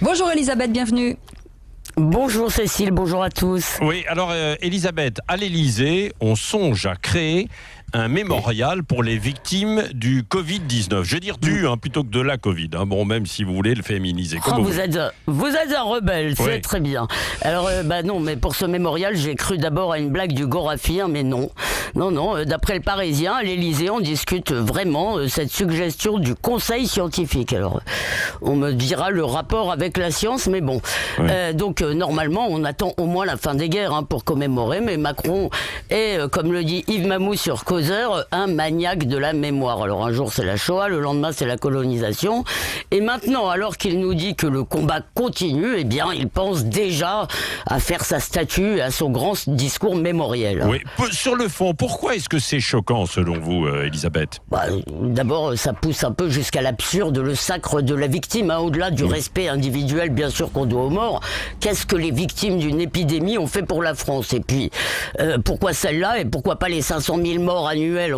Bonjour Elisabeth, bienvenue. Bonjour Cécile, bonjour à tous. Oui, alors Elisabeth, à l'Élysée, on songe à créer un mémorial pour les victimes du Covid-19. Je veux dire plutôt que de la Covid. Bon, même si vous voulez le féminiser. Vous êtes un rebelle, c'est oui. Très bien. Alors, non, mais pour ce mémorial, j'ai cru d'abord à une blague du Gorafi, mais non. Non, d'après le Parisien, à l'Élysée, on discute vraiment cette suggestion du Conseil scientifique. Alors, on me dira le rapport avec la science, mais bon. Oui. Donc, normalement, on attend au moins la fin des guerres pour commémorer, mais Macron est, comme le dit Yves Mamou sur Causeur, un maniaque de la mémoire. Alors, un jour, c'est la Shoah, le lendemain, c'est la colonisation. Et maintenant, alors qu'il nous dit que le combat continue, eh bien, il pense déjà à faire sa statue et à son grand discours mémoriel. Oui. Sur le fond, pourquoi est-ce que c'est choquant, selon vous, Elisabeth ? D'abord, ça pousse un peu jusqu'à l'absurde, le sacre de la victime, au-delà du respect individuel, bien sûr, qu'on doit aux morts. Qu'est-ce que les victimes d'une épidémie ont fait pour la France ? Et puis, pourquoi celle-là et pourquoi pas les 500 000 morts annuels,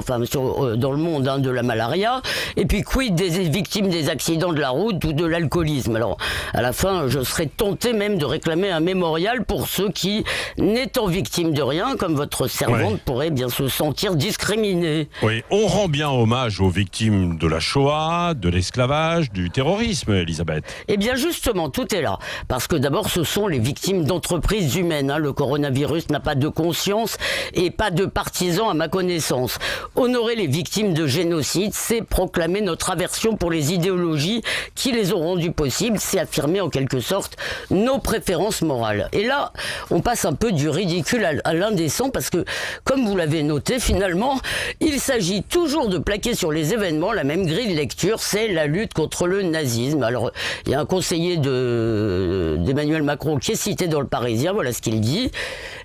dans le monde, de la malaria ? Et puis, quid des victimes des accidents de la route ou de l'alcoolisme ? Alors, à la fin, je serais tenté même de réclamer un mémorial pour ceux qui, n'étant victimes de rien, comme votre servante, pourraient bien se sentir discriminés. Oui, on rend bien hommage aux victimes de la Shoah, de l'esclavage, du terrorisme, Elisabeth. Eh bien justement, tout est là. Parce que d'abord, ce sont les victimes d'entreprises humaines. Le coronavirus n'a pas de conscience et pas de partisans à ma connaissance. Honorer les victimes de génocide, c'est proclamer notre aversion pour les idéologies qui les ont rendues possibles. C'est affirmer en quelque sorte nos préférences morales. Et là, on passe un peu du ridicule à l'indécent parce que, comme vous l'avez noté, finalement, il s'agit toujours de plaquer sur les événements la même grille de lecture, c'est la lutte contre le nazisme. Alors, il y a un conseiller d'Emmanuel Macron qui est cité dans le Parisien, voilà ce qu'il dit.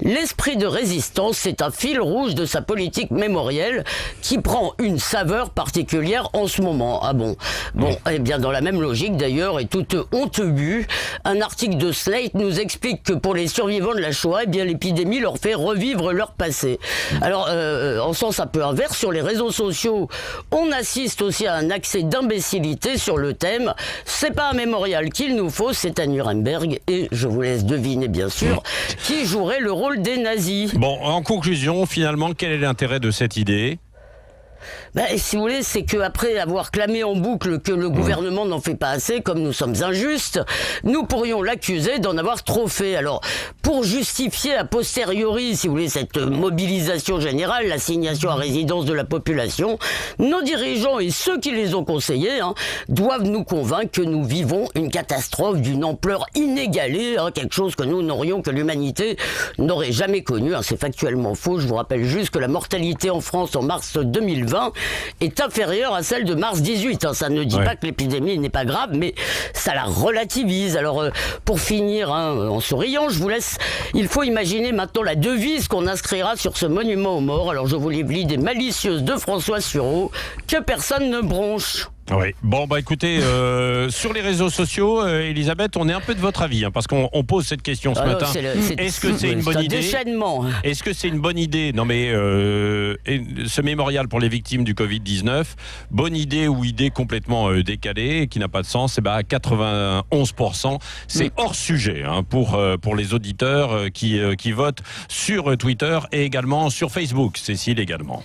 L'esprit de résistance, c'est un fil rouge de sa politique mémorielle qui prend une saveur particulière en ce moment. Ah bon ? Bon, eh bien, dans la même logique d'ailleurs, et toute honte bue, un article de Slate nous explique que pour les survivants de la Shoah, eh bien, l'épidémie leur fait revivre leur passé. Alors, en sens un peu inverse, sur les réseaux sociaux, on assiste aussi à un accès d'imbécilité sur le thème « C'est pas un mémorial qu'il nous faut, c'est à Nuremberg » et je vous laisse deviner bien sûr qui jouerait le rôle des nazis. Bon, en conclusion, finalement, quel est l'intérêt de cette idée ? Si vous voulez, c'est qu'après avoir clamé en boucle que le gouvernement n'en fait pas assez, comme nous sommes injustes, nous pourrions l'accuser d'en avoir trop fait. Alors, pour justifier a posteriori, si vous voulez, cette mobilisation générale, l'assignation à résidence de la population, nos dirigeants et ceux qui les ont conseillés doivent nous convaincre que nous vivons une catastrophe d'une ampleur inégalée, quelque chose que nous n'aurions, que l'humanité n'aurait jamais connu. C'est factuellement faux. Je vous rappelle juste que la mortalité en France en mars 2020 est inférieure à celle de mars 18. Ça ne dit pas que l'épidémie n'est pas grave, mais ça la relativise. Alors, pour finir, en souriant, je vous laisse... Il faut imaginer maintenant la devise qu'on inscrira sur ce monument aux morts. Alors, je vous lis des malicieuses de François Sureau, que personne ne bronche. Oui. Bon, écoutez, sur les réseaux sociaux, Elisabeth, on est un peu de votre avis, parce qu'on pose cette question ce matin. Est-ce que c'est une bonne idée ? Est-ce que c'est une bonne idée ? Non, mais ce mémorial pour les victimes du Covid-19, bonne idée ou idée complètement décalée, qui n'a pas de sens, à 91%, c'est hors sujet pour les auditeurs qui votent sur Twitter et également sur Facebook, Cécile également.